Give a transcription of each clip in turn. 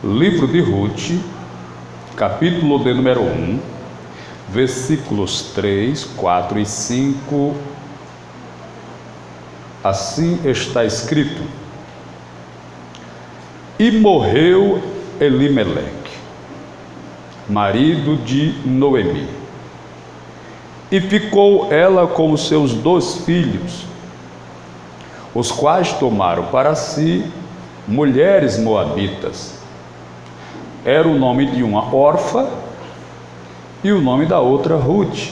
Livro de Ruth, capítulo de número 1, versículos 3, 4 e 5. Assim está escrito: E morreu Elimeleque, marido de Noemi, e ficou ela com os seus 2 filhos, os quais tomaram para si mulheres moabitas. Era o nome de uma Orfa e o nome da outra Ruth,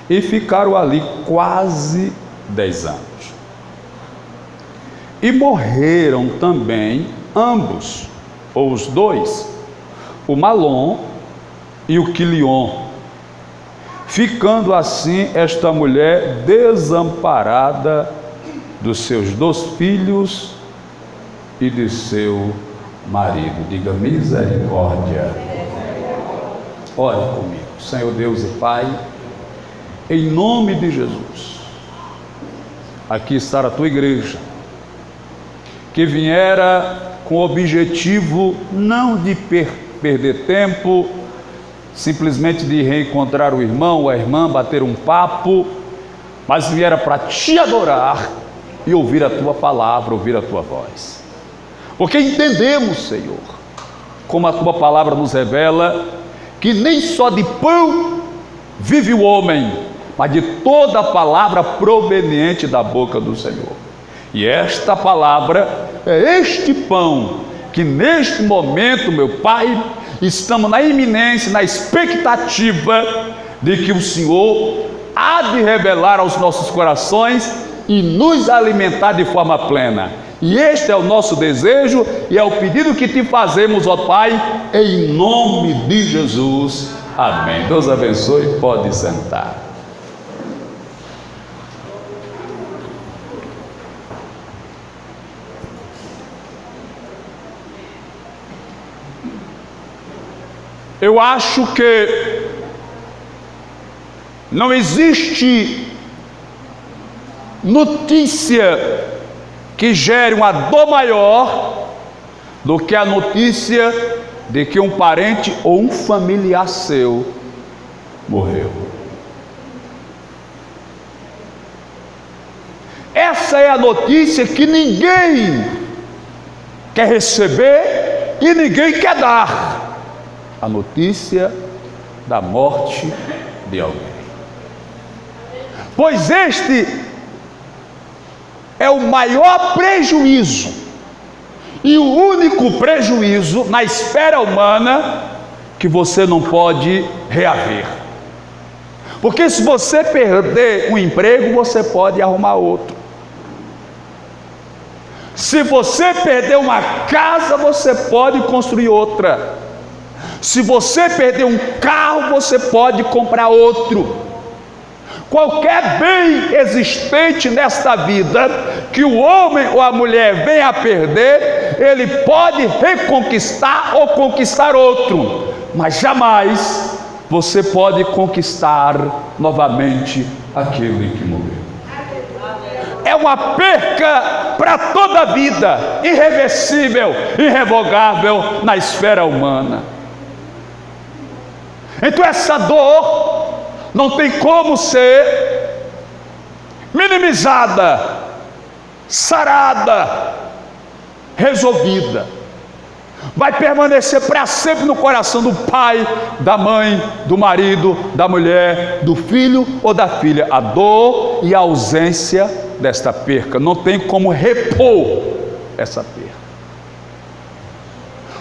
e ficaram ali quase 10 anos. E morreram também ambos, ou os 2, o Malom e o Quilion, ficando assim esta mulher desamparada dos seus 2 filhos e de seu marido. Diga: misericórdia. Ore comigo. Senhor Deus e Pai, em nome de Jesus, aqui está a tua igreja, que viera com o objetivo não de perder tempo, simplesmente de reencontrar o irmão ou a irmã, bater um papo, mas viera para te adorar e ouvir a tua palavra, ouvir a tua voz. Porque entendemos, Senhor, como a tua palavra nos revela, que nem só de pão vive o homem, mas de toda a palavra proveniente da boca do Senhor. E esta palavra é este pão que neste momento, meu Pai, estamos na iminência, na expectativa de que o Senhor há de revelar aos nossos corações e nos alimentar de forma plena. E este é o nosso desejo e é o pedido que te fazemos, ó Pai, em nome de Jesus. Amém. Deus abençoe. Pode sentar. Eu acho que não existe notícia que gere uma dor maior do que a notícia de que um parente ou um familiar seu morreu. Essa é a notícia que ninguém quer receber e ninguém quer dar. A notícia da morte de alguém. Pois este é o maior prejuízo e o único prejuízo na esfera humana que você não pode reaver. Porque se você perder um emprego, você pode arrumar outro. Se você perder uma casa, você pode construir outra. Se você perder um carro, você pode comprar outro. Qualquer bem existente nesta vida que o homem ou a mulher venha a perder, ele pode reconquistar ou conquistar outro, mas jamais você pode conquistar novamente aquele que morreu. É uma perca para toda a vida, irreversível, irrevogável na esfera humana. Então essa dor não tem como ser minimizada, sarada, resolvida. Vai permanecer para sempre no coração do pai, da mãe, do marido, da mulher, do filho ou da filha. A dor e a ausência desta perca. Não tem como repor essa perca.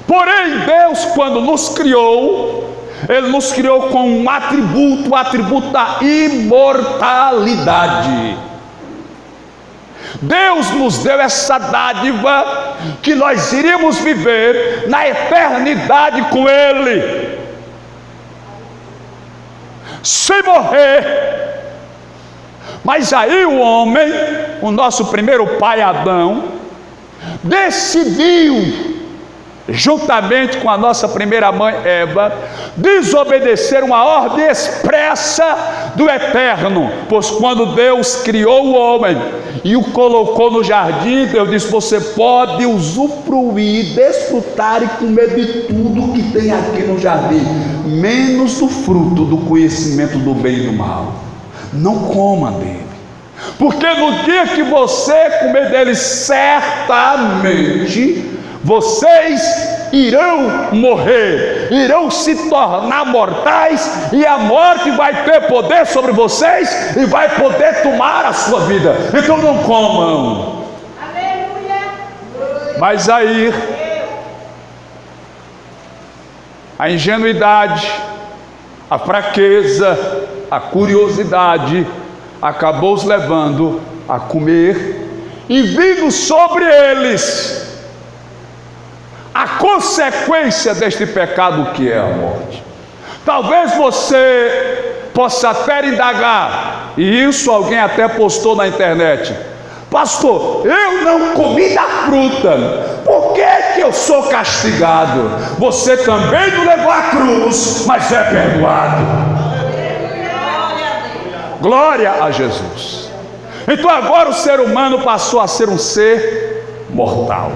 Porém, Deus, quando nos criou, Ele nos criou com um atributo, o atributo da imortalidade. Deus nos deu essa dádiva que nós iríamos viver na eternidade com Ele, sem morrer. Mas aí o homem, o nosso primeiro pai Adão, decidiu juntamente com a nossa primeira mãe Eva, desobedeceram a ordem expressa do Eterno, pois quando Deus criou o homem e o colocou no jardim, Deus disse: você pode usufruir, desfrutar e comer de tudo que tem aqui no jardim, menos do fruto do conhecimento do bem e do mal. Não coma dele, porque no dia que você comer dele, certamente vocês irão morrer, irão se tornar mortais, e a morte vai ter poder sobre vocês e vai poder tomar a sua vida. Então não comam. Mas aí a ingenuidade, a fraqueza, a curiosidade acabou os levando a comer, e vindo sobre eles a consequência deste pecado, que é a morte. Talvez você possa até indagar, e isso alguém até postou na internet: pastor, eu não comi da fruta, por que eu sou castigado? Você também não levou a cruz, mas é perdoado. Glória a Jesus. Então agora o ser humano passou a ser um ser mortal.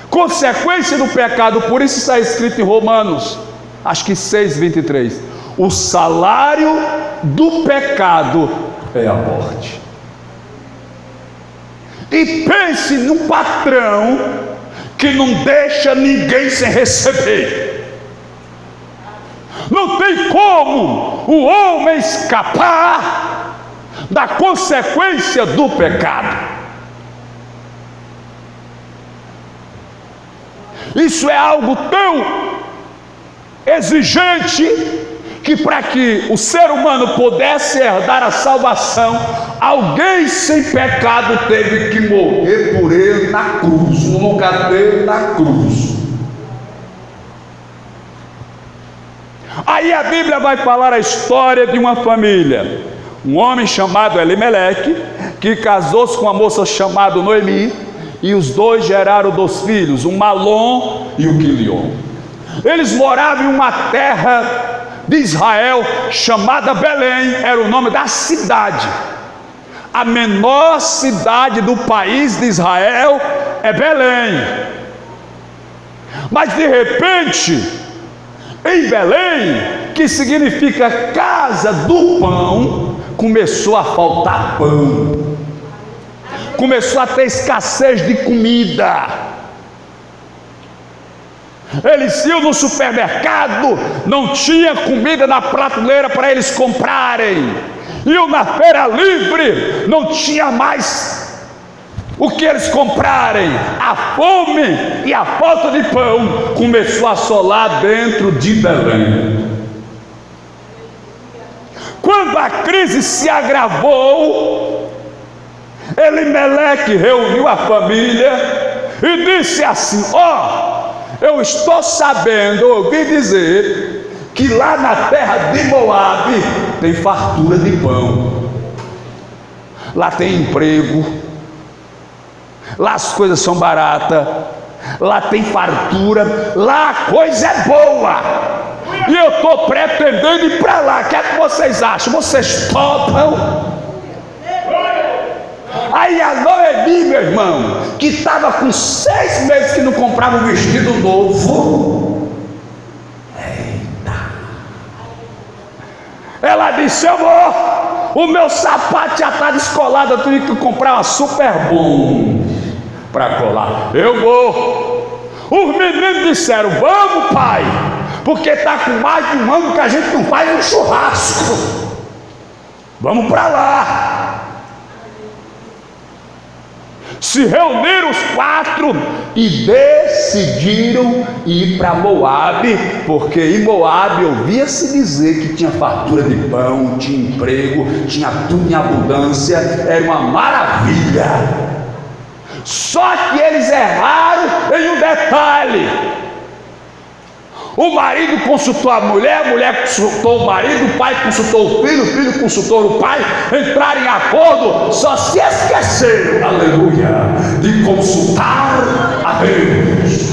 Consequência do pecado, por isso está escrito em Romanos, acho que 6:23, o salário do pecado é a morte. E pense num patrão que não deixa ninguém sem receber. Não tem como o homem escapar da consequência do pecado. Isso é algo tão exigente que, para que o ser humano pudesse herdar a salvação, alguém sem pecado teve que morrer por ele na cruz, no lugar dele na cruz. Aí a Bíblia vai falar a história de uma família, um homem chamado Elimeleque, que casou-se com uma moça chamada Noemi, e os dois geraram 2 filhos, o Malom e o Quilion. Eles moravam em uma terra de Israel chamada Belém, era o nome da cidade. A menor cidade do país de Israel é Belém. Mas de repente, em Belém, que significa casa do pão, começou a faltar pão. Começou a ter escassez de comida. Eles iam no supermercado, não tinha comida na prateleira para eles comprarem. Iam na feira livre, não tinha mais o que eles comprarem. A fome e a falta de pão começou a assolar dentro de Belém. Quando a crise se agravou, Elimeleque reuniu a família e disse assim: eu estou sabendo, ouvi dizer que lá na terra de Moabe tem fartura de pão, lá tem emprego, lá as coisas são baratas, lá tem fartura, lá a coisa é boa, e eu estou pretendendo ir para lá. O que é que vocês acham? Vocês topam? Aí a Noemi, meu irmão, que estava com 6 meses que não comprava um vestido novo, ela disse: eu vou, o meu sapato já está descolado, eu tenho que comprar uma super bom para colar. Eu vou. Os meninos disseram: vamos, pai, porque está com mais de 1 ano que a gente não faz um churrasco, vamos para lá. Se reuniram os 4 e decidiram ir para Moabe, porque em Moabe ouvia-se dizer que tinha fartura de pão, tinha emprego, tinha tudo em abundância, era uma maravilha. Só que eles erraram em um detalhe. O marido consultou a mulher consultou o marido, o pai consultou o filho consultou o pai, entraram em acordo, só se esqueceram, aleluia, de consultar Deus.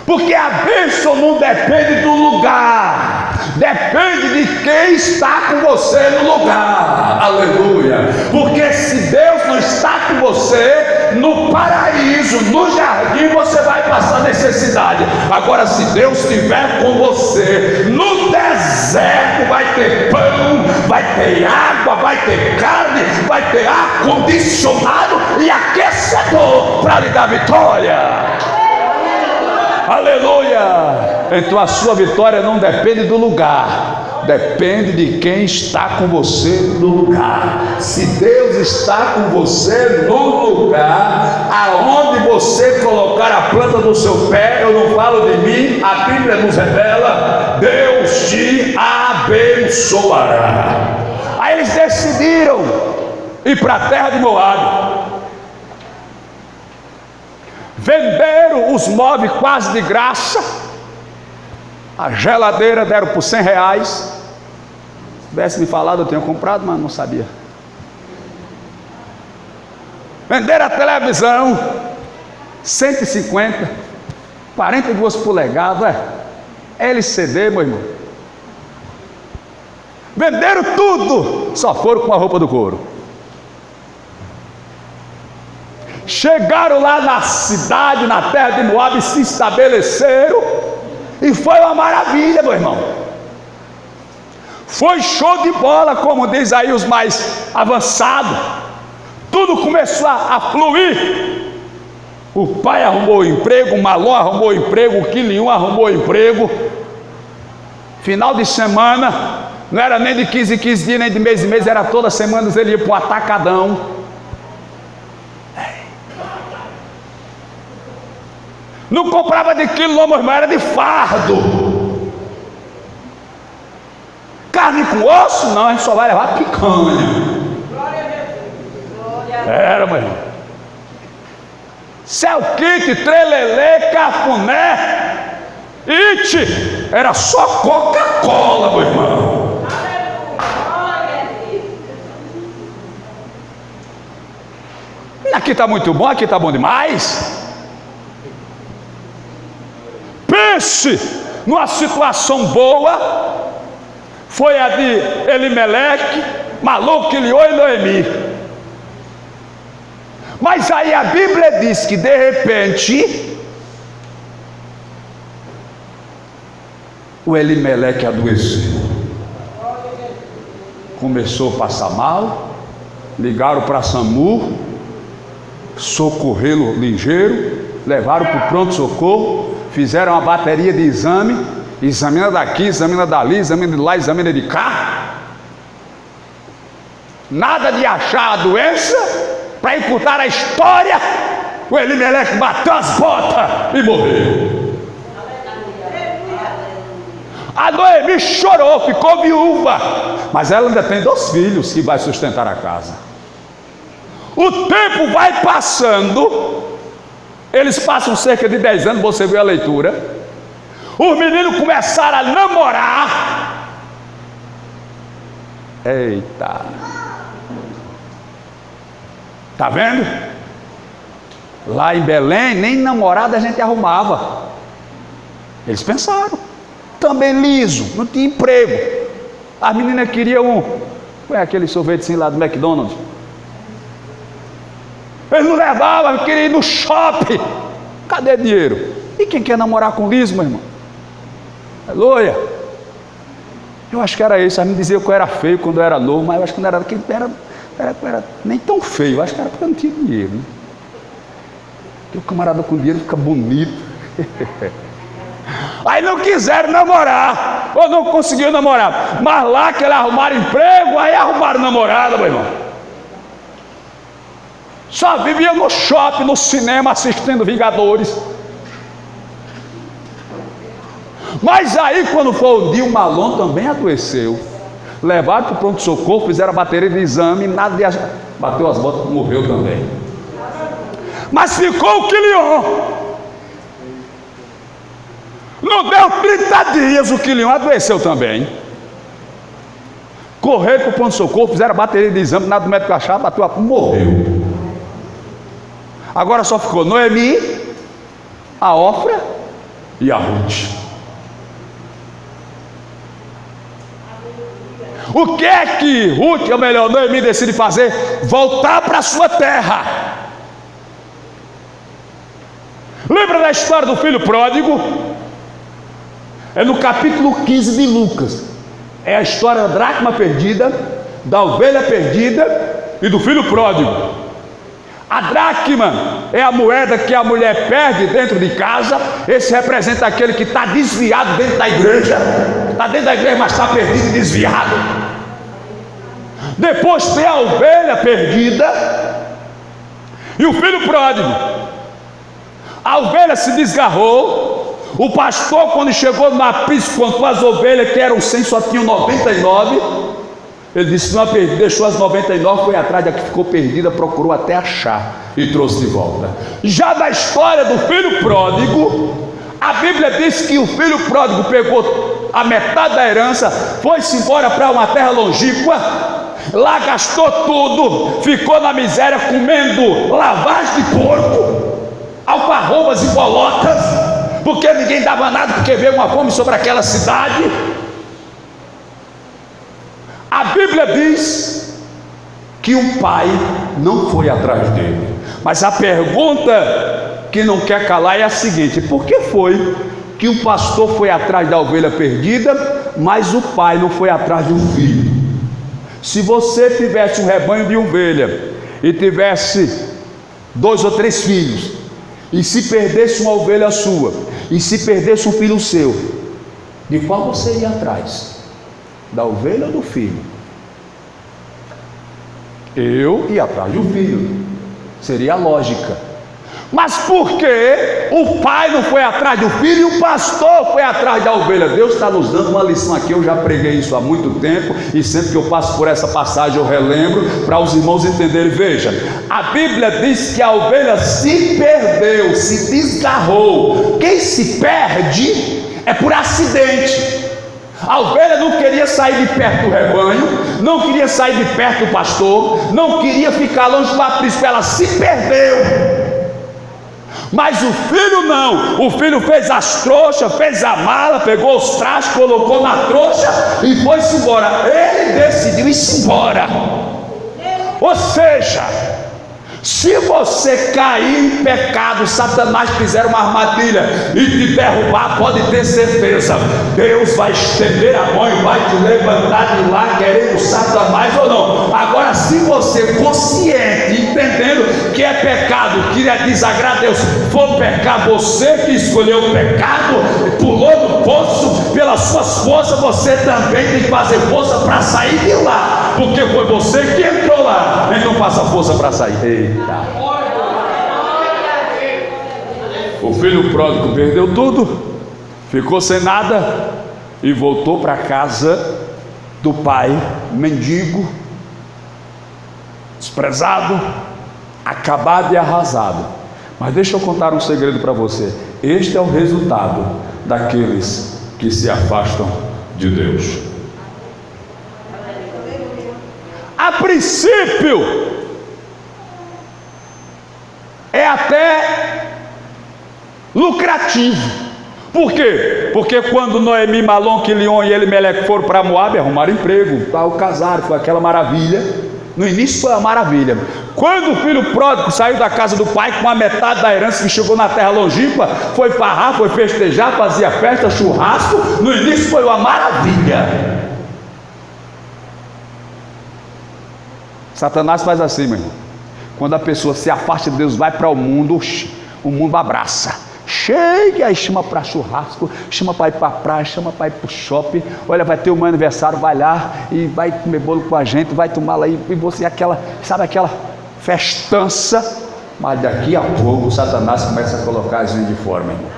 Porque a bênção não depende do lugar, depende de quem está com você no lugar. Aleluia. Porque se Deus não está com você no paraíso, no jardim, você vai passar necessidade. Agora, se Deus estiver com você no deserto, vai ter pão, vai ter água, vai ter carne, vai ter ar condicionado e aquecedor para lhe dar vitória. Aleluia. Então a sua vitória não depende do lugar, depende de quem está com você no lugar. Se Deus está com você no lugar, aonde você colocar a planta do seu pé, eu não falo de mim, a Bíblia nos revela, Deus te abençoará. Aí eles decidiram ir para a terra de Moabe. Venderam os móveis quase de graça. A geladeira deram por R$100. Se tivesse me falado, eu tinha comprado, mas não sabia. Venderam a televisão 150, 42 polegadas, LCD, meu irmão. Venderam tudo, só foram com a roupa do couro. Chegaram lá na cidade, na terra de Moabe, se estabeleceram, e foi uma maravilha, meu irmão. Foi show de bola, como diz aí os mais avançados. Tudo começou a fluir. O pai arrumou emprego, o Malom arrumou emprego, o Quilion arrumou emprego. Final de semana, não era nem de 15 em 15 dias, nem de mês em mês, era toda semana ele ia para um atacadão. Não comprava de quilo, não, meu irmão, era de fardo. Carne com osso, não, a gente só vai levar picanha. Era, meu irmão. Céu kit, trelelê, cafuné, ite, era só Coca-Cola, meu irmão. Aqui está muito bom, aqui está bom demais. Pense numa situação boa, foi a de Elimeleque, Malom, Quilion e Noemi. Mas aí a Bíblia diz que de repente o Elimeleque adoeceu, começou a passar mal, ligaram para SAMU, socorrê-lo ligeiro, levaram para o pronto-socorro, fizeram uma bateria de exame, examina daqui, examina dali, examina de lá, examina de cá. Nada de achar a doença, para encurtar a história, o Elimeleque bateu as botas e morreu. A Noemi chorou, ficou viúva, mas ela ainda tem 2 filhos que vai sustentar a casa. O tempo vai passando. Eles passam cerca de 10 anos, você viu a leitura. Os meninos começaram a namorar. Eita. Tá vendo? Lá em Belém, nem namorada a gente arrumava. Eles pensaram. Também liso, não tinha emprego. As meninas queriam qual é aquele sorvetezinho lá do McDonald's? Eles não levavam, queriam ir no shopping. Cadê dinheiro? E quem quer namorar com liso, meu irmão? Aleluia. Eu acho que era isso. Eles me diziam que eu era feio quando eu era novo, mas eu acho que não era, era nem tão feio. Eu acho que era porque eu não tinha dinheiro, né? Porque o camarada com dinheiro fica bonito. Aí não quiseram namorar, ou não conseguiram namorar, mas lá que eles arrumaram emprego, aí arrumaram namorada, meu irmão. Só vivia no shopping, no cinema, assistindo Vingadores. Mas aí quando foi o dia, o Malom também adoeceu. Levaram para o pronto-socorro, fizeram a bateria de exame, nada de achar. Bateu as botas, morreu também. Mas ficou o Quilion. Não deu 30 dias, o Quilion adoeceu também. Correram para o pronto-socorro, fizeram a bateria de exame, nada do médico achar, bateu a... morreu. Agora só ficou Noemi, a Orfa e a Ruth. O que é que Ruth, ou melhor, Noemi decide fazer? Voltar para a sua terra. Lembra da história do filho pródigo? É no capítulo 15 de Lucas. É a história da dracma perdida, da ovelha perdida e do filho pródigo. A dracma é a moeda que a mulher perde dentro de casa. Esse representa aquele que está desviado dentro da igreja. Está dentro da igreja, mas está perdido e desviado. Depois tem a ovelha perdida e o filho pródigo. A ovelha se desgarrou. O pastor, quando chegou no aprisco, contou as ovelhas, que eram 100, só tinham 99. Ele disse: não, deixou as 99, foi atrás da que ficou perdida, procurou até achar e trouxe de volta. Já da história do filho pródigo, a Bíblia diz que o filho pródigo pegou a metade da herança, foi-se embora para uma terra longínqua, lá gastou tudo, ficou na miséria comendo lavagem de porco, alfarrobas e bolotas, porque ninguém dava nada, porque veio uma fome sobre aquela cidade. A Bíblia diz que o pai não foi atrás dele, mas a pergunta que não quer calar é a seguinte: por que foi que o pastor foi atrás da ovelha perdida, mas o pai não foi atrás de um filho? Se você tivesse um rebanho de ovelha e tivesse 2 ou 3 filhos, e se perdesse uma ovelha sua, e se perdesse um filho seu, de qual você ia atrás? Da ovelha ou do filho? Eu ia atrás do filho, seria a lógica. Mas por que o pai não foi atrás do filho e o pastor foi atrás da ovelha? Deus está nos dando uma lição aqui. Eu já preguei isso há muito tempo, e sempre que eu passo por essa passagem eu relembro, para os irmãos entenderem. Veja, a Bíblia diz que a ovelha se perdeu, se desgarrou. Quem se perde é por acidente. A ovelha não queria sair de perto do rebanho, não queria sair de perto do pastor, não queria ficar longe do aprisco, ela se perdeu. Mas o filho não, o filho fez as trouxas, fez a mala, pegou os trajes, colocou na trouxa e foi-se embora. Ele decidiu ir-se embora. Ou seja, se você cair em pecado, Satanás fizer uma armadilha e te derrubar, pode ter certeza, Deus vai estender a mão e vai te levantar de lá, querendo Satanás ou não. Agora, se você consciente, entendendo que é pecado, que é desagrado a Deus, for pecar, você que escolheu o pecado, pulou no poço, pelas suas forças, você também tem que fazer força para sair de lá, porque foi você que entrou lá. Então faça força para sair. Eita. O filho pródigo perdeu tudo, ficou sem nada e voltou para a casa do pai, mendigo, desprezado, acabado e arrasado. Mas deixa eu contar um segredo para você. Este é o resultado daqueles que se afastam de Deus. A princípio é até lucrativo. Por quê? Porque quando Noemi, Malom, Quilion e Elimeleque foram para Moabe, arrumaram emprego, tal, casaram, foi aquela maravilha. No início foi uma maravilha. Quando o filho pródigo saiu da casa do pai com a metade da herança, que chegou na terra longínqua, foi farrar, foi festejar, fazia festa, churrasco. No início foi uma maravilha. Satanás faz assim, meu irmão. Quando a pessoa se afasta de Deus, vai para o mundo abraça. Chega, aí chama para churrasco, chama para ir para a praia, chama para ir para o shopping. Olha, vai ter o meu aniversário, vai lá e vai comer bolo com a gente, vai tomar lá e você aquela, sabe aquela festança. Mas daqui a pouco o Satanás começa a colocar a gente de fora, meu irmão.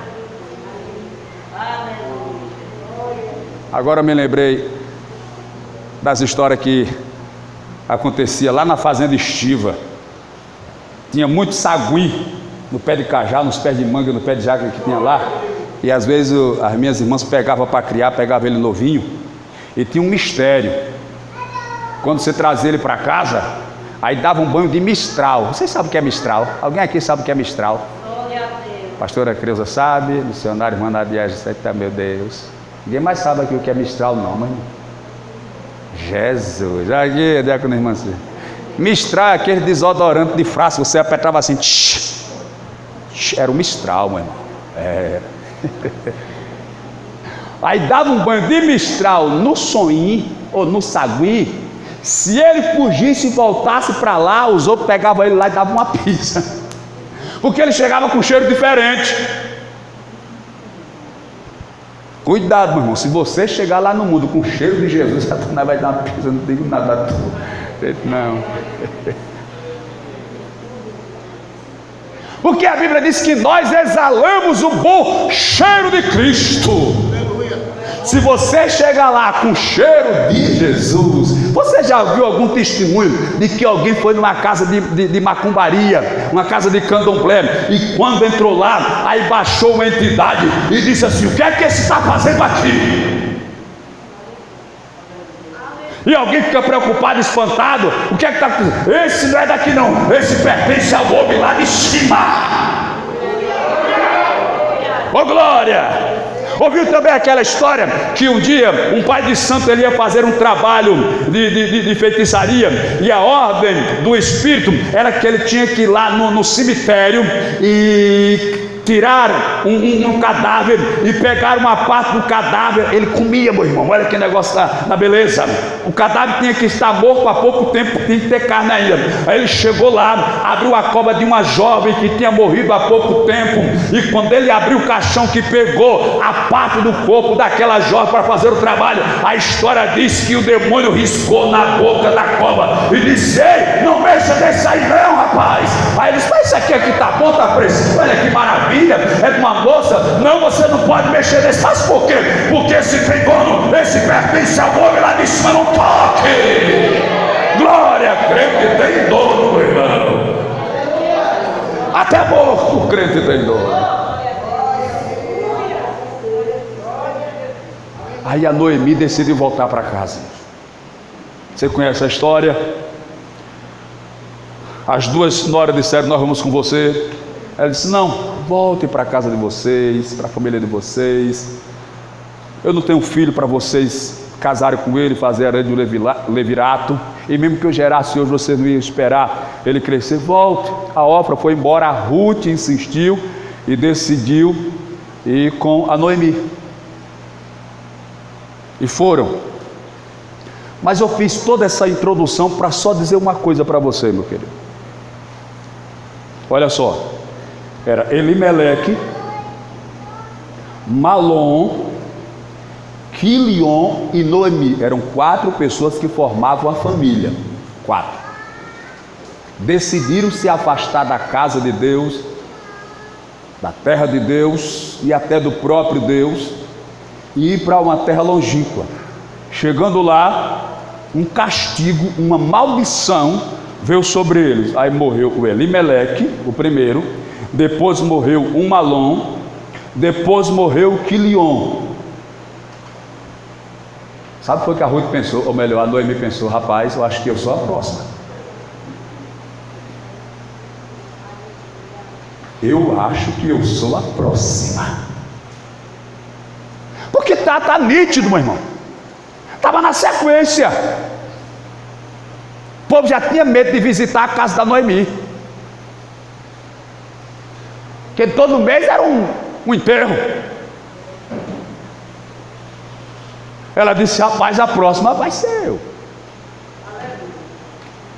Agora me lembrei das histórias que acontecia lá na fazenda Estiva. Tinha muito sagui no pé de cajá, nos pés de manga, no pé de jaca que tinha lá, e às vezes as minhas irmãs pegavam para criar, pegavam ele novinho, e tinha um mistério. Quando você trazia ele para casa, Aí dava um banho de Mistral. Vocês sabem o que é Mistral? Alguém aqui sabe o que é Mistral? Pastora Creuza sabe, missionário irmã Nadia, meu Deus. Ninguém mais sabe aqui o que é Mistral não, mas... Jesus, aqui, diácono irmã. Mistral é aquele desodorante de frasco, você apertava assim, era o Mistral, meu irmão. É. Aí dava um banho de Mistral no Sonim ou no Sagui. Se ele fugisse e voltasse para lá, os outros pegavam ele lá e davam uma pizza. Porque ele chegava com um cheiro diferente. Cuidado, meu irmão, se você chegar lá no mundo com o cheiro de Jesus, Satanás vai dar uma pizza, não digo nada a tu. Não. Porque a Bíblia diz que nós exalamos o bom cheiro de Cristo. Se você chegar lá com cheiro de Jesus, você já viu algum testemunho de que alguém foi numa casa de macumbaria, uma casa de candomblé, e quando entrou lá, aí baixou uma entidade e disse assim: o que é que esse está fazendo aqui? E alguém fica preocupado, espantado: o que é que está fazendo? Esse não é daqui não, esse pertence ao homem lá de cima. Ô glória! Ouviu também aquela história que um dia um pai de santo ele ia fazer um trabalho de feitiçaria, e a ordem do espírito era que ele tinha que ir lá no cemitério e tirar um cadáver e pegar uma parte do cadáver. Ele comia, meu irmão, olha que negócio da beleza. O cadáver tinha que estar morto há pouco tempo, tinha que ter carne ainda. Aí ele chegou lá, abriu a cova de uma jovem que tinha morrido há pouco tempo, e quando ele abriu o caixão que pegou a parte do corpo daquela jovem para fazer o trabalho, a história diz que o demônio riscou na boca da cova e disse: ei, não mexa desse aí não, rapaz. Aí ele disse: mas isso aqui tá bom, tá preciso, olha que maravilha, é de uma moça. Não, você não pode mexer nesse. Mas por quê? Porque esse tem dono, esse pertence ao homem lá de cima, não toque. Glória, crente tem dono, meu irmão. Até morto o crente tem dono. Aí a Noemi decidiu voltar para casa. Você conhece a história? As duas noras disseram: nós vamos com você. Ela disse: não, voltem para a casa de vocês, para a família de vocês. Eu não tenho filho para vocês casarem com ele, fazer a de levirato. E mesmo que eu gerasse hoje, vocês não iam esperar ele crescer. Volte. A Orfa foi embora, a Ruth insistiu e decidiu ir com a Noemi. E foram. Mas eu fiz toda essa introdução para só dizer uma coisa para você, meu querido. Olha só. Era Elimeleque, Malom, Quilion e Noemi. Eram 4 pessoas que formavam a família. 4. Decidiram se afastar da casa de Deus, da terra de Deus e até do próprio Deus, e ir para uma terra longínqua. Chegando lá, um castigo, uma maldição veio sobre eles. Aí morreu o Elimeleque, o primeiro. Depois morreu o Malom. Depois morreu o Quilion. Sabe o que foi que a Ruth pensou? Ou melhor, a Noemi pensou: rapaz, eu acho que eu sou a próxima. Eu acho que eu sou a próxima. Porque tá nítido, meu irmão. Estava na sequência. O povo já tinha medo de visitar a casa da Noemi. Porque todo mês era um enterro. Ela disse: rapaz, a próxima vai ser eu.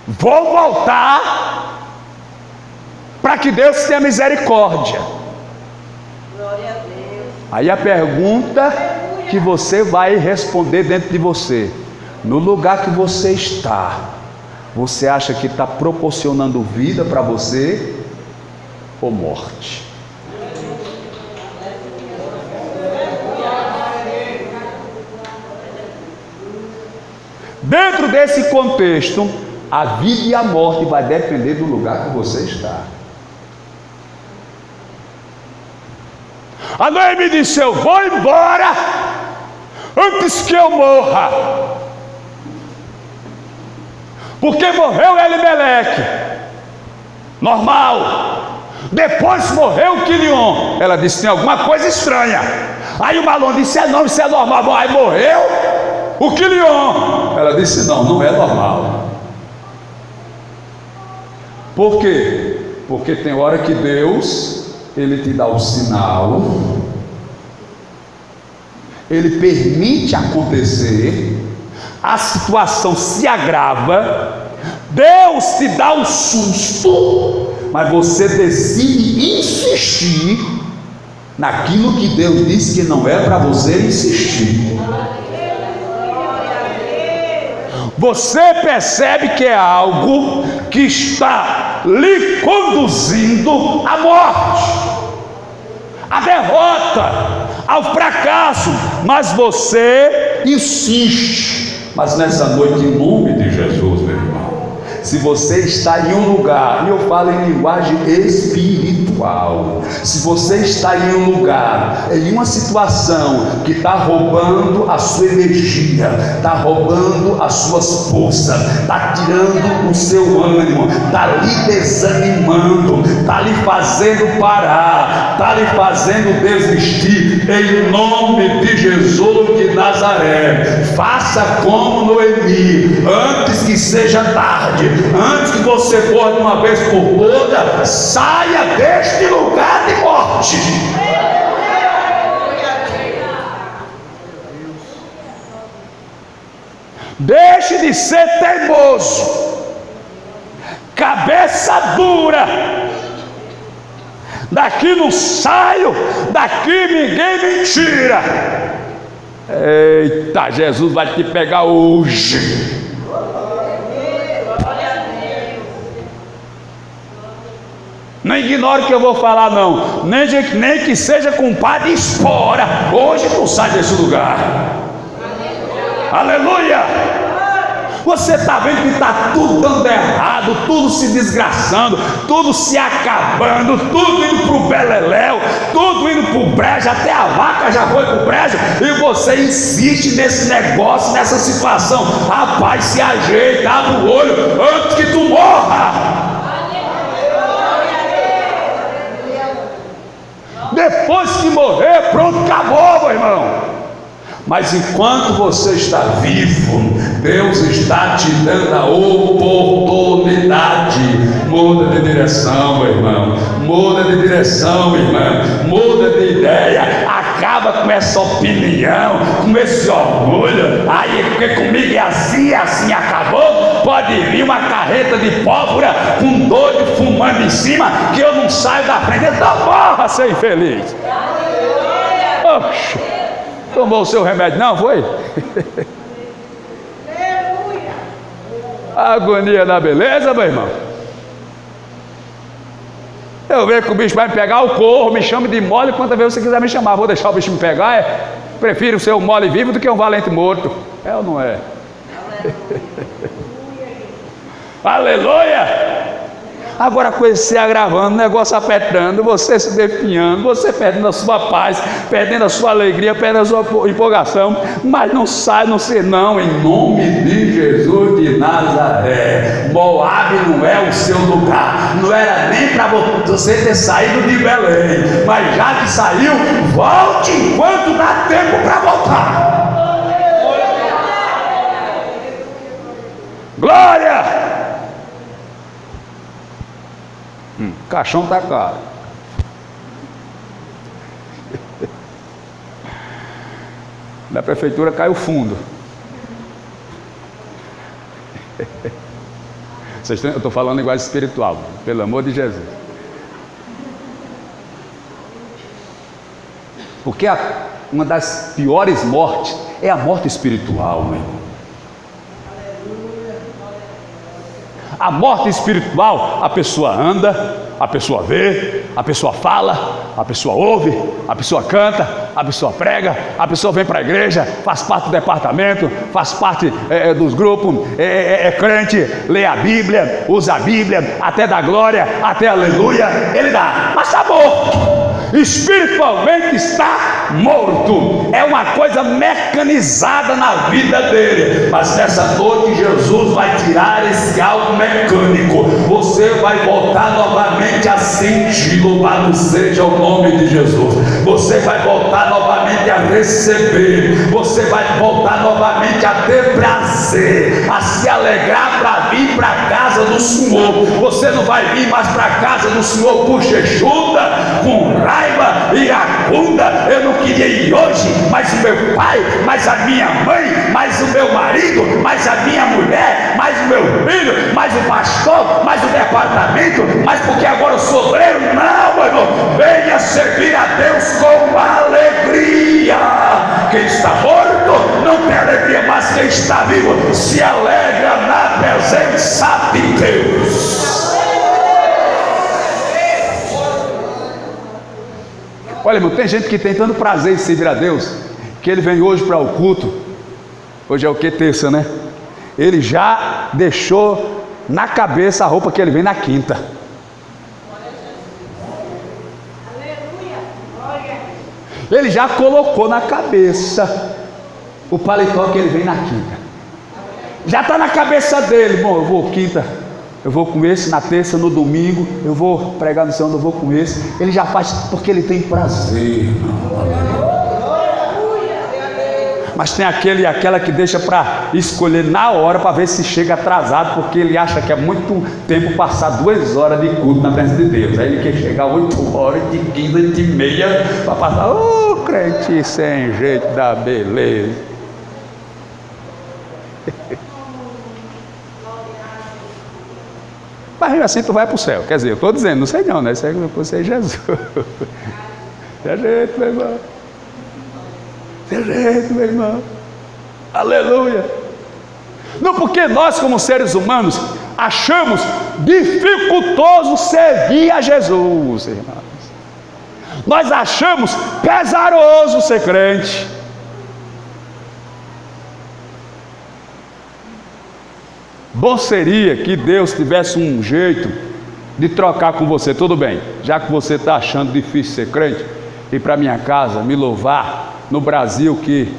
Vou voltar para que Deus tenha misericórdia. Glória a Deus. Aí a pergunta que você vai responder dentro de você: no lugar que você está, você acha que está proporcionando vida para você ou morte? Dentro desse contexto, a vida e a morte vai depender do lugar que você está. A Noemi disse: eu vou embora antes que eu morra. Porque morreu Elimeleque, normal. Depois morreu Quilion. Ela disse: tem alguma coisa estranha. Aí o Malom disse: não, isso é normal. Bom, aí morreu o Quilion. Ela disse: não é normal. Por quê? Porque tem hora que Deus, Ele te dá o sinal, Ele permite acontecer, a situação se agrava, Deus te dá um susto, mas você decide insistir naquilo que Deus disse que não é para você insistir. Você percebe que é algo que está lhe conduzindo à morte, à derrota, ao fracasso, mas você insiste. Mas nessa noite, em nome de Jesus, meu irmão, se você está em um lugar, e eu falo em linguagem espiritual, se você está em um lugar, em uma situação que está roubando a sua energia, está roubando as suas forças, está tirando o seu ânimo, está lhe desanimando, está lhe fazendo parar, está lhe fazendo desistir, em nome de Jesus de Nazaré, faça como Noemi, antes que seja tarde, antes que você for de uma vez por todas, saia deste lugar de morte. Deixe de ser teimoso, cabeça dura. Daqui não saio, daqui ninguém me tira. Eita, Jesus vai te pegar hoje. Não ignore o que eu vou falar, não. Nem que seja com padre espora. Hoje tu sai desse lugar. Aleluia! Você está vendo que está tudo dando errado, tudo se desgraçando, tudo se acabando, tudo indo para o beleléu, tudo indo para o brejo, até a vaca já foi para o brejo, e você insiste nesse negócio, nessa situação. Rapaz, se ajeita, abre o olho antes que tu morra. Depois que morrer, pronto, acabou, meu irmão. Mas enquanto você está vivo, Deus está te dando a oportunidade. Muda de direção, meu irmão. Muda de direção, irmã. Muda de ideia. Acaba com essa opinião, com esse orgulho. Aí, porque comigo é assim acabou. Pode vir uma carreta de pólvora com doido fumando em cima, que eu não saio da frente. Então morra, ser infeliz. Oxe. Tomou o seu remédio, não foi? A agonia da beleza, meu irmão. Eu vejo que o bicho vai me pegar, eu corro, me chame de mole quantas vezes você quiser me chamar. Vou deixar o bicho me pegar. Prefiro ser um mole vivo do que um valente morto. É ou não é? Aleluia! Agora a coisa se agravando, o negócio apertando, você se definhando, você perdendo a sua paz, perdendo a sua alegria, perdendo a sua empolgação, mas não sai, não sei não, em nome de Jesus de Nazaré. Moabe não é o seu lugar, não era nem para você ter saído de Belém, mas já que saiu, volte enquanto dá tempo para voltar. Glória! Caixão está caro. Da prefeitura cai o fundo. Eu estou falando linguagem espiritual, pelo amor de Jesus. Porque uma das piores mortes é a morte espiritual, meu irmão. A morte espiritual, a pessoa anda, a pessoa vê, a pessoa fala, a pessoa ouve, a pessoa canta, a pessoa prega, a pessoa vem para a igreja, faz parte do departamento, faz parte dos grupos, é crente, lê a Bíblia, usa a Bíblia, até dá glória, até aleluia, ele dá, mas está morto. espiritualmente está morto. É uma coisa mecanizada na vida dele. Mas nessa noite Jesus vai tirar esse algo mecânico. Você vai voltar novamente a sentir, louvado seja o nome de Jesus. Você vai voltar novamente a receber. Você vai voltar novamente a ter prazer, a se alegrar para vir para a casa do Senhor. Você não vai vir mais para a casa do Senhor bochechuda, com raiva, iracunda. Eu não queria ir hoje, mas o meu pai, mas a minha mãe, mas o meu marido, mas a minha mulher, mas o meu filho, mas o pastor, mas o departamento, mas porque agora eu sou obreiro. Não, meu irmão, venha servir a Deus com alegria. Quem está morto não tem alegria, mas quem está vivo se alegra na presença de Deus. Olha, irmão, tem gente que tem tanto prazer em servir a Deus, que ele vem hoje para o culto. Hoje é o que? Terça, né? Ele já deixou na cabeça a roupa que ele vem na quinta. Ele já colocou na cabeça o paletó que ele vem na quinta. Já está na cabeça dele. Bom, eu vou quinta, eu vou com esse, na terça, no domingo eu vou pregar no sábado, eu vou com esse. Ele já faz porque ele tem prazer. Mas tem aquele e aquela que deixa para escolher na hora, para ver se chega atrasado, porque ele acha que é muito tempo passar 2 horas de culto na presença de Deus. Aí ele quer chegar 8 horas, de 15, de meia, para passar. Ô, crente sem jeito da beleza. Mas assim tu vai para o céu. Quer dizer, eu estou dizendo, não sei não, né? Isso é você, Jesus. É jeito, meu irmão. Tem jeito, meu irmão. Aleluia. Não, porque nós como seres humanos achamos dificultoso servir a Jesus, irmãos. Nós achamos pesaroso ser crente. Bom seria que Deus tivesse um jeito de trocar com você. Tudo bem, já que você está achando difícil ser crente, ir para minha casa me louvar. No Brasil, que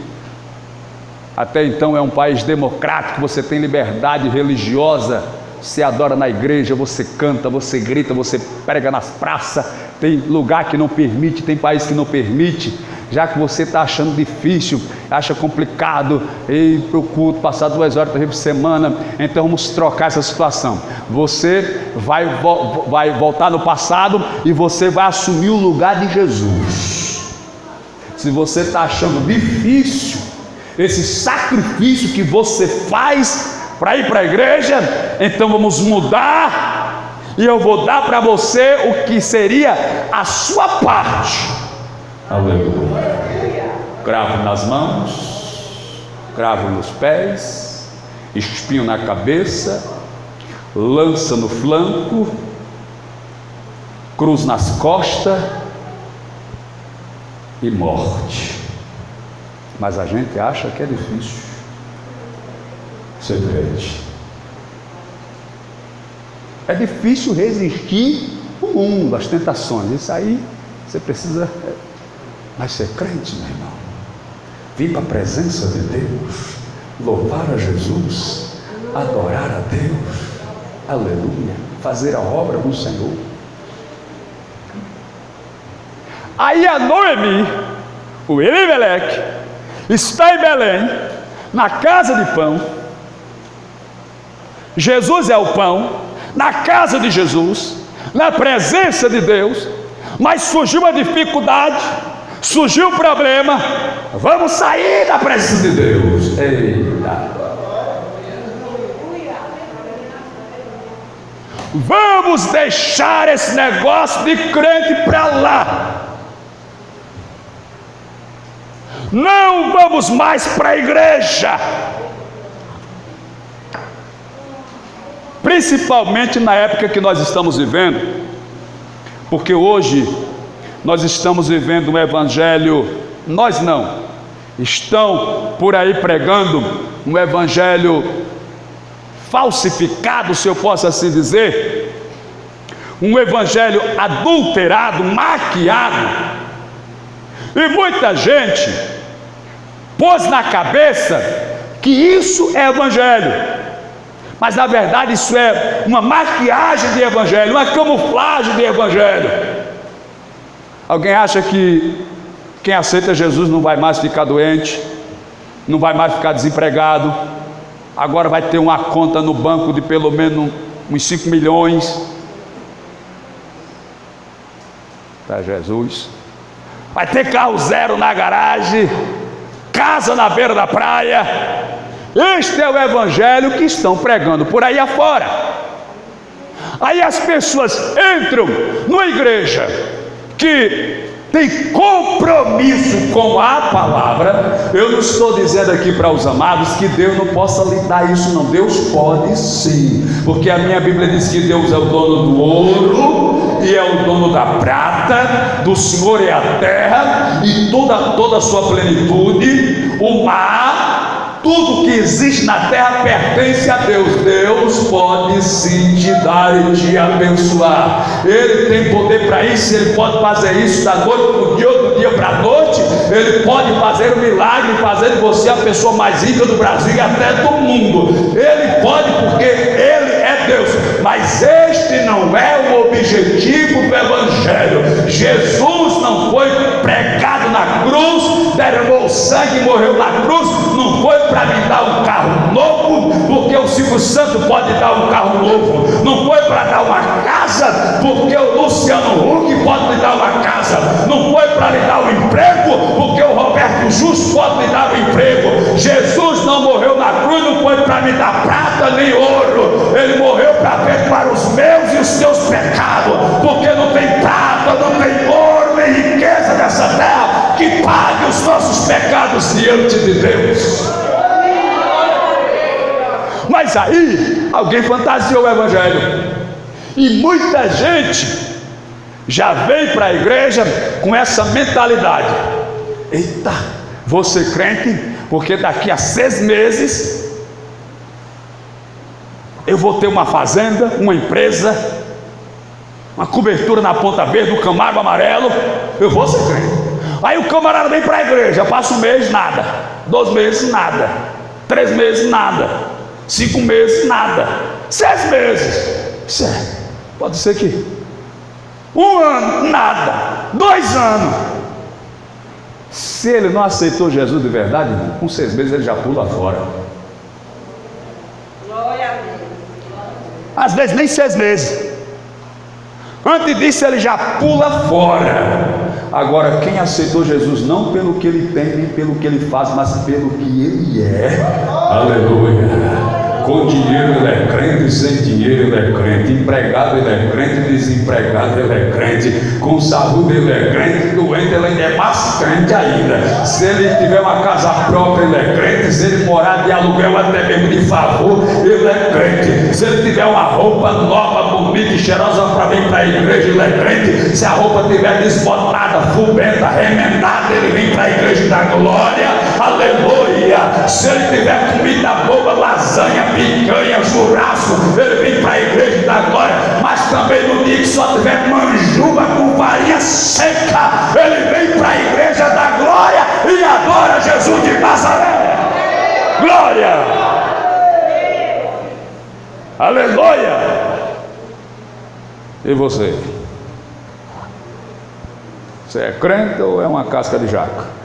até então é um país democrático, você tem liberdade religiosa, você adora na igreja, você canta, você grita, você prega nas praças. Tem lugar que não permite, tem país que não permite. Já que você está achando difícil, acha complicado ir para o culto, passar 2 horas por semana, então vamos trocar essa situação. Você vai voltar no passado e você vai assumir o lugar de Jesus. Se você está achando difícil esse sacrifício que você faz para ir para a igreja, então vamos mudar e eu vou dar para você o que seria a sua parte. Aleluia. Cravo nas mãos, cravo nos pés, espinho na cabeça, lança no flanco, cruz nas costas e morte. Mas a gente acha que é difícil ser crente. É difícil resistir ao mundo, às tentações. Isso aí você precisa. Mas ser crente, meu irmão, vir para a presença de Deus, louvar a Jesus, adorar a Deus, aleluia, fazer a obra do Senhor. Aí a Noemi, o Elimeleque, está em Belém, na casa de pão. Jesus é o pão, na casa de Jesus, na presença de Deus. Mas surgiu uma dificuldade, surgiu um problema. Vamos sair da presença de Deus. Eita. Vamos deixar esse negócio de crente para lá. Não vamos mais para a igreja. Principalmente na época que nós estamos vivendo, porque hoje nós estamos vivendo um evangelho, nós não, estão por aí pregando um evangelho falsificado, se eu posso assim dizer, um evangelho adulterado, maquiado. E muita gente pôs na cabeça que isso é evangelho, mas na verdade isso é uma maquiagem de evangelho, uma camuflagem de evangelho. Alguém acha que quem aceita Jesus não vai mais ficar doente, não vai mais ficar desempregado, agora vai ter uma conta no banco de pelo menos uns 5 milhões para Jesus, vai ter carro zero na garagem, casa na beira da praia. Este é o evangelho que estão pregando por aí afora. Aí as pessoas entram numa igreja que tem compromisso com a palavra. Eu não estou dizendo aqui para os amados que Deus não possa lhe dar isso, não. Deus pode sim, porque a minha Bíblia diz que Deus é o dono do ouro e é o dono da prata, do Senhor é a terra e toda a sua plenitude, o mar. Tudo que existe na terra pertence a Deus. Deus pode sim te dar e te abençoar. Ele tem poder para isso. Ele pode fazer isso da noite para o dia, do dia para a noite. Ele pode fazer um milagre, fazer de você a pessoa mais rica do Brasil e até do mundo. Ele pode, porque Ele é Deus. Mas este não é o objetivo do evangelho. Jesus não foi pregado na cruz, derramou sangue e morreu na cruz. Não foi para me dar um carro novo, porque o Silvio Santos pode dar um carro novo. Não foi para dar uma casa, porque o Luciano Huck pode lhe dar uma casa. Não foi para lhe dar um emprego, porque o Roberto Justo pode lhe dar um emprego. Jesus não morreu na cruz, não foi para me dar prata nem ouro. Ele morreu para perdoar os meus e os seus pecados, porque não tem prata, não tem ouro nem riqueza nessa terra que pague os nossos pecados diante de Deus. Mas aí alguém fantasiou o evangelho, e muita gente já veio para a igreja com essa mentalidade: eita, vou ser crente, porque daqui a 6 meses eu vou ter uma fazenda, uma empresa, uma cobertura na Ponta Verde, no Camargo Amarelo, eu vou ser crente. Aí o camarada vem para a igreja, passa 1 mês, nada, 2 meses, nada, 3 meses, nada, 5 meses, nada, 6 meses, pode ser que 1 ano, nada, 2 anos. Se ele não aceitou Jesus de verdade, com 6 meses ele já pula fora. Glória a Deus. Às vezes nem 6 meses. Antes disso ele já pula fora. Agora, quem aceitou Jesus não pelo que ele tem, nem pelo que ele faz, mas pelo que ele é, aleluia. Com dinheiro ele é crente, sem dinheiro ele é crente, empregado ele é crente, desempregado ele é crente, com saúde ele é crente, doente ele ainda é mais crente ainda. Se ele tiver uma casa própria ele é crente, se ele morar de aluguel até mesmo de favor ele é crente, se ele tiver uma roupa nova, bonita e cheirosa para vir para a igreja ele é crente, se a roupa estiver desbotada, fubenta, remendada, ele vem para a igreja da glória, aleluia. Se ele tiver comida boa, lasanha, picanha, churrasco, ele vem para a igreja da glória. Mas também no dia que só tiver manjuba com farinha seca, ele vem para a igreja da glória e adora Jesus de Nazaré. Glória, aleluia. E você? Você é crente ou é uma casca de jaca?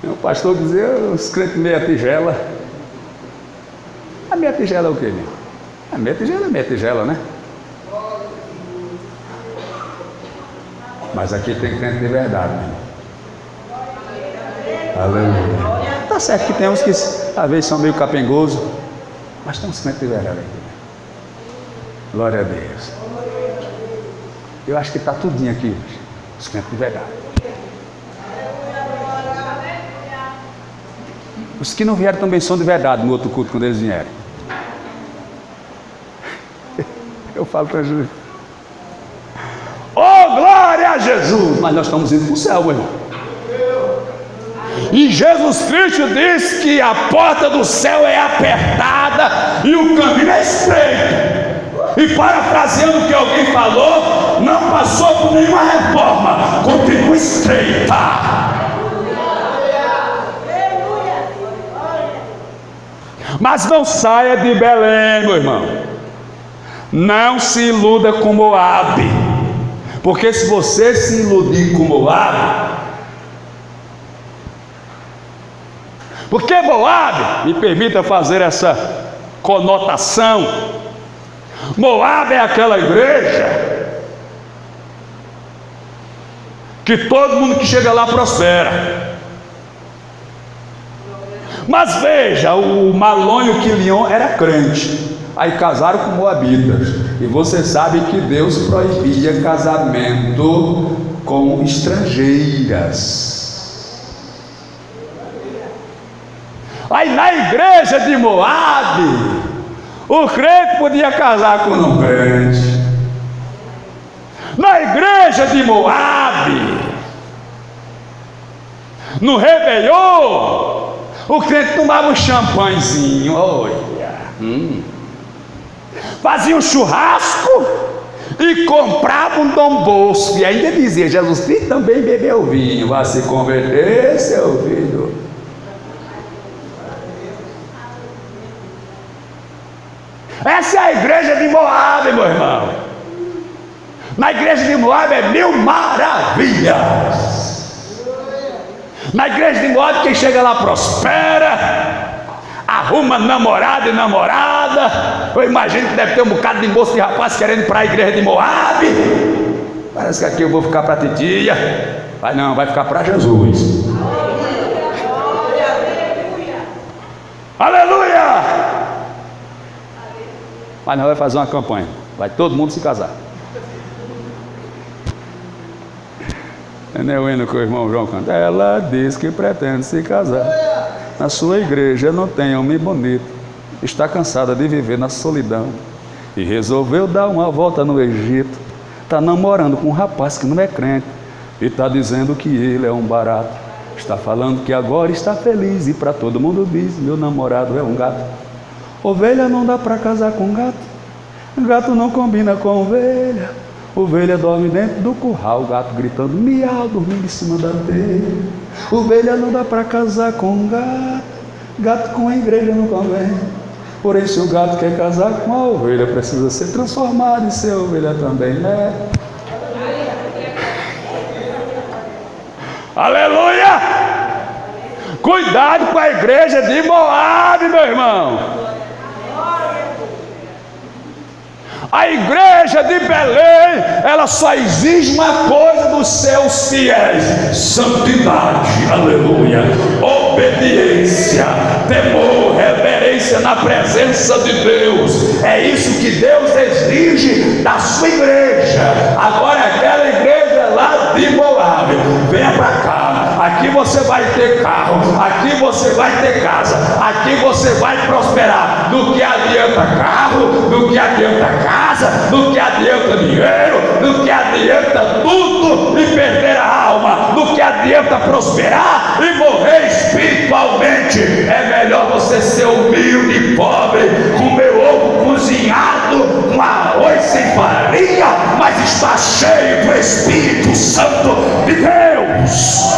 O pastor dizia, os crentes meia tigela. A meia tigela é o quê, meu? A meia tigela é meia tigela, né? Mas aqui tem crente de verdade, né? Aleluia. Tá certo que tem uns que às vezes são meio capengosos, mas tem uns crentes de verdade aqui. Glória a Deus. Eu acho que está tudinho aqui hoje, os crentes de verdade. Os que não vieram também são de verdade no outro culto quando eles vierem. Eu falo para Jesus: oh, glória a Jesus! Mas nós estamos indo para o céu, meu irmão. E Jesus Cristo diz que a porta do céu é apertada e o caminho é estreito. E parafraseando o que alguém falou, não passou por nenhuma reforma, continua estreita. Mas não saia de Belém, meu irmão. Não se iluda com Moabe, porque se você se iludir com Moabe, porque Moabe, me permita fazer essa conotação, Moabe é aquela igreja que todo mundo que chega lá prospera. Mas veja, o Malom e o Quilion era crente, aí casaram com moabitas, e você sabe que Deus proibia casamento com estrangeiras. Aí na igreja de Moabe, o crente podia casar com o não crente. Na igreja de Moabe, no Réveillon, o crente tomava um champanhezinho, olha, fazia um churrasco e comprava um Dom Bosco, e ainda dizia: Jesus Cristo também bebeu vinho, vai se converter, seu filho. Essa é a igreja de Moabe, meu irmão. Na igreja de Moabe é 1000 maravilhas. Na igreja de Moabe, quem chega lá prospera, arruma namorado e namorada. Eu imagino que deve ter um bocado de moço de rapaz querendo ir para a igreja de Moabe. Parece que aqui eu vou ficar para a titia. Vai não, vai ficar para Jesus. Aleluia! Mas nós vamos fazer uma campanha, vai todo mundo se casar. Não é o hino que o irmão João canta? Ela diz que pretende se casar. Na sua igreja não tem homem bonito, está cansada de viver na solidão e resolveu dar uma volta no Egito. Está namorando com um rapaz que não é crente e está dizendo que ele é um barato. Está falando que agora está feliz e para todo mundo diz: meu namorado é um gato. Ovelha não dá para casar com gato, gato não combina com ovelha. Ovelha dorme dentro do curral, gato gritando miau, dormindo em cima da telha. Ovelha não dá para casar com gato, gato com a igreja não convém. Porém, se o gato quer casar com a ovelha, precisa ser transformado em ser ovelha também, né? Aleluia! Cuidado com a igreja de Moabe, meu irmão. A igreja de Belém, ela só exige uma coisa dos seus fiéis: santidade, aleluia, obediência, temor, reverência na presença de Deus. É isso que Deus exige da sua igreja. Agora aquela igreja lá de Moabe, venha para cá. Aqui você vai ter carro, aqui você vai ter casa, aqui você vai prosperar. Do que adianta carro, do que adianta casa, do que adianta dinheiro, do que adianta tudo e perder a alma, do que adianta prosperar e morrer espiritualmente. É melhor você ser humilde e pobre, comer ovo cozinhado com arroz sem farinha, mas estar cheio do Espírito Santo de Deus.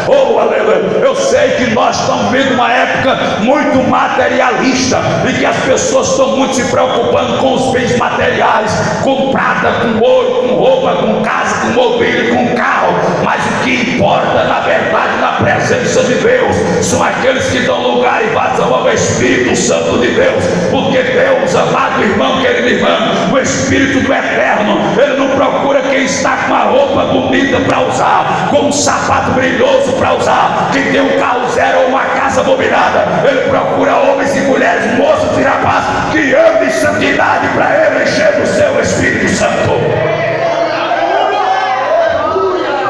Oh, aleluia. Eu sei que nós estamos vivendo uma época muito materialista e que as pessoas estão muito se preocupando com os bens materiais, com prata, com ouro, com roupa, com casa, com mobília, com carro. Mas o que importa, na verdade, na presença de Deus, são aqueles que dão lugar e vazam ao Espírito Santo de Deus. Porque Deus, amado irmão, querido irmão, o Espírito do Eterno, Ele não procura quem está com uma roupa bonita para usar, com um sapato brilhoso para usar, que tem um carro zero ou uma casa mobiliada. Ele procura homens e mulheres, moços e rapazes, que amem santidade para Ele encher do seu Espírito Santo.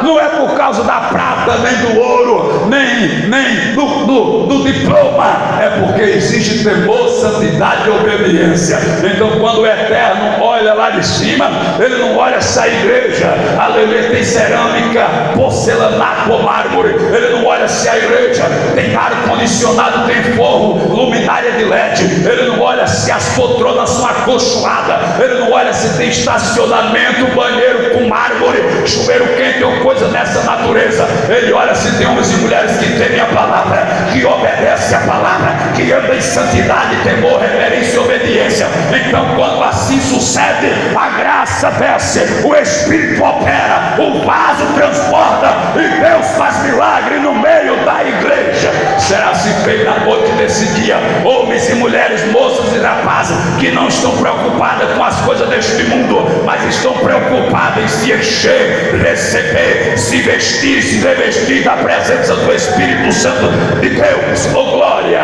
não é por causa da prata, nem do ouro, nem do diploma, é porque existe temor, santidade e obediência. Então quando o Eterno olha lá de cima, Ele não olha se a igreja, aleluia, tem cerâmica, porcelanato ou mármore. Ele não olha se a igreja tem ar-condicionado, tem forro, luminária de LED. Ele não olha se as poltronas são acolchoadas. Ele não olha se tem estacionamento, banheiro com mármore, chuveiro quente ou coisa dessa natureza. Ele olha se tem homens e mulheres que temem a palavra, que obedecem a palavra, que andam em santidade, temor, reverência e obediência. Então quando assim sucede, a graça desce, o Espírito opera, o vaso transporta e Deus faz milagre no meio da igreja. Será assim feito na noite desse dia, homens e mulheres, moças e rapazes, que não estão preocupados com as coisas deste mundo, mas estão preocupados em se encher, receber, se vestir, se revestir da presença do Espírito Santo de Deus. Oh glória!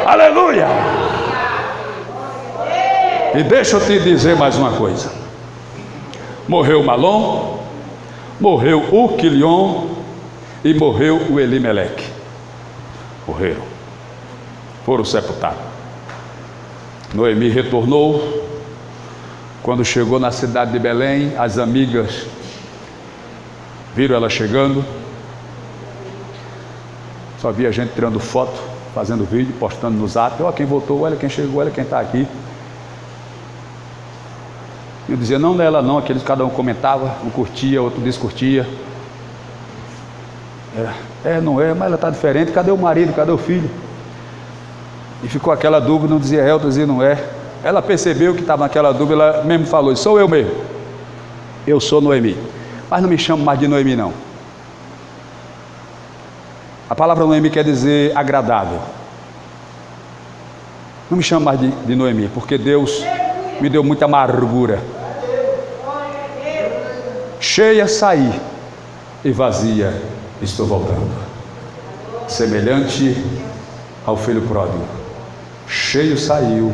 Aleluia! E deixa eu te dizer mais uma coisa. Morreu Malom, morreu o Quilion e morreu o Elimeleque. Morreram, foram sepultados. Noemi retornou. Quando chegou na cidade de Belém, as amigas viram ela chegando. Só via gente tirando foto, fazendo vídeo, postando no zap. Olha quem voltou, olha quem chegou, olha quem está aqui. Eu dizia, não é ela não, aqueles cada um comentava, um curtia, outro descurtia. Não é, mas ela está diferente, cadê o marido, cadê o filho? E ficou aquela dúvida, não dizia outro dizia não é. Ela percebeu que estava naquela dúvida, ela mesmo falou, sou eu mesmo, eu sou Noemi, mas não me chamo mais de Noemi não. A palavra Noemi quer dizer agradável. Não me chamo mais de Noemi, porque Deus me deu muita amargura. Cheia saí e vazia estou voltando. Semelhante ao filho pródigo, cheio saiu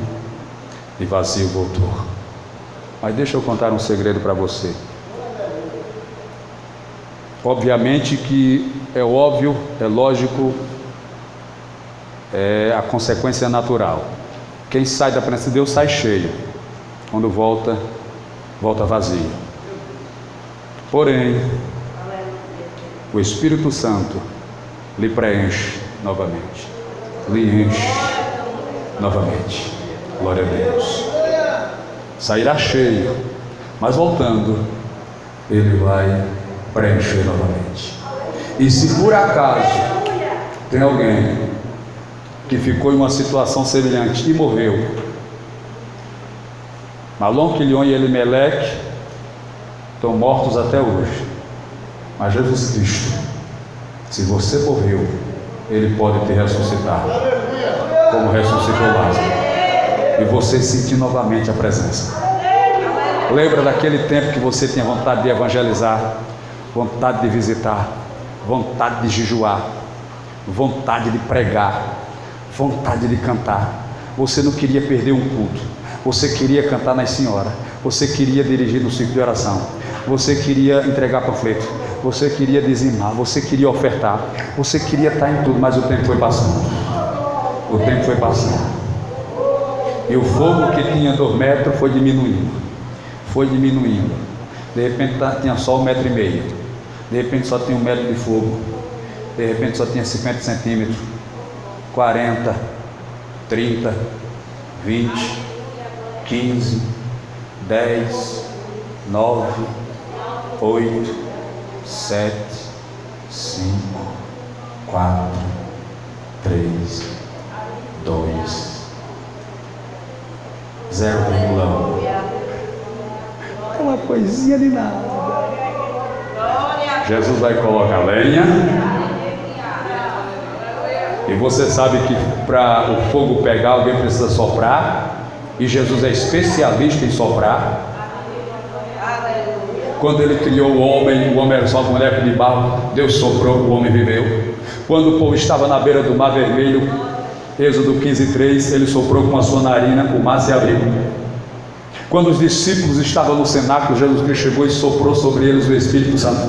e vazio voltou. Mas deixa eu contar um segredo para você. Obviamente que é óbvio, é lógico, é a consequência natural. Quem sai da presença de Deus sai cheio, quando volta, volta vazio. Porém, o Espírito Santo lhe preenche novamente, lhe enche novamente. Glória a Deus. Sairá cheio, mas voltando, ele vai preencher novamente. E se por acaso tem alguém que ficou em uma situação semelhante e morreu, Malom, Quilion e Elimeleque estão mortos até hoje, mas Jesus Cristo, se você morreu, Ele pode te ressuscitar, como ressuscitou Lázaro, e você sentir novamente a presença. Lembra daquele tempo que você tinha vontade de evangelizar, vontade de visitar, vontade de jejuar, vontade de pregar, vontade de cantar. Você não queria perder um culto, você queria cantar nas senhoras, você queria dirigir no ciclo de oração, você queria entregar panfleto, você queria dizimar, você queria ofertar, você queria estar em tudo, mas o tempo foi passando. O tempo foi passando. E o fogo que tinha 2 metros foi diminuindo. Foi diminuindo. De repente tinha só 1,5 metros. De repente só tinha 1 metro de fogo. De repente só tinha 50 centímetros. 40, 30, 20, 15, 10, 9, 8, 7, 5, 4, 3, 2, 0,1. É uma coisinha de nada. Jesus vai colocar lenha. E você sabe que para o fogo pegar, alguém precisa soprar. E Jesus é especialista em soprar. Quando ele criou o homem era só uma mulher de barro, Deus soprou, o homem viveu. Quando o povo estava na beira do mar vermelho, Êxodo 15:3, ele soprou com a sua narina, o mar se abriu. Quando os discípulos estavam no cenáculo, Jesus Cristo chegou e soprou sobre eles o Espírito Santo.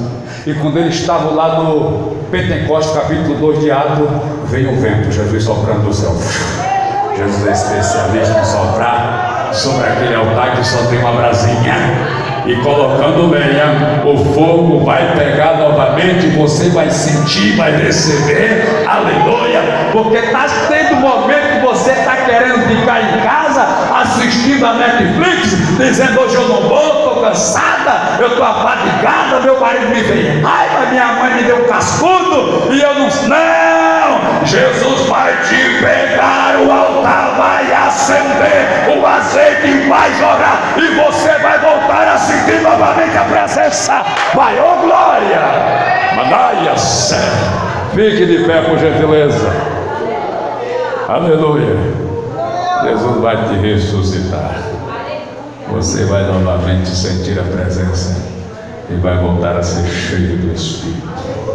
E quando eles estavam lá no Pentecostes, capítulo 2 de Atos, veio o vento, Jesus soprando do céu. Jesus é especialista em soprar sobre aquele altar que só tem uma brasinha. E colocando lenha, o fogo vai pegar novamente, você vai sentir, vai receber, aleluia, porque está tendo um momento que você está querendo ficar em casa, assistindo a Netflix, dizendo hoje eu não vou, estou cansada, eu estou afadigada, meu marido me fez raiva, minha mãe me deu cascudo, e eu não, Jesus vai te pegar, o altar vai acender, o azeite vai jorrar, e você vai voltar a sentir novamente a presença. Vai, ô glória! Mandaia-se. Fique de pé, por gentileza. Aleluia. Jesus vai te ressuscitar. Você vai novamente sentir a presença e vai voltar a ser cheio do Espírito.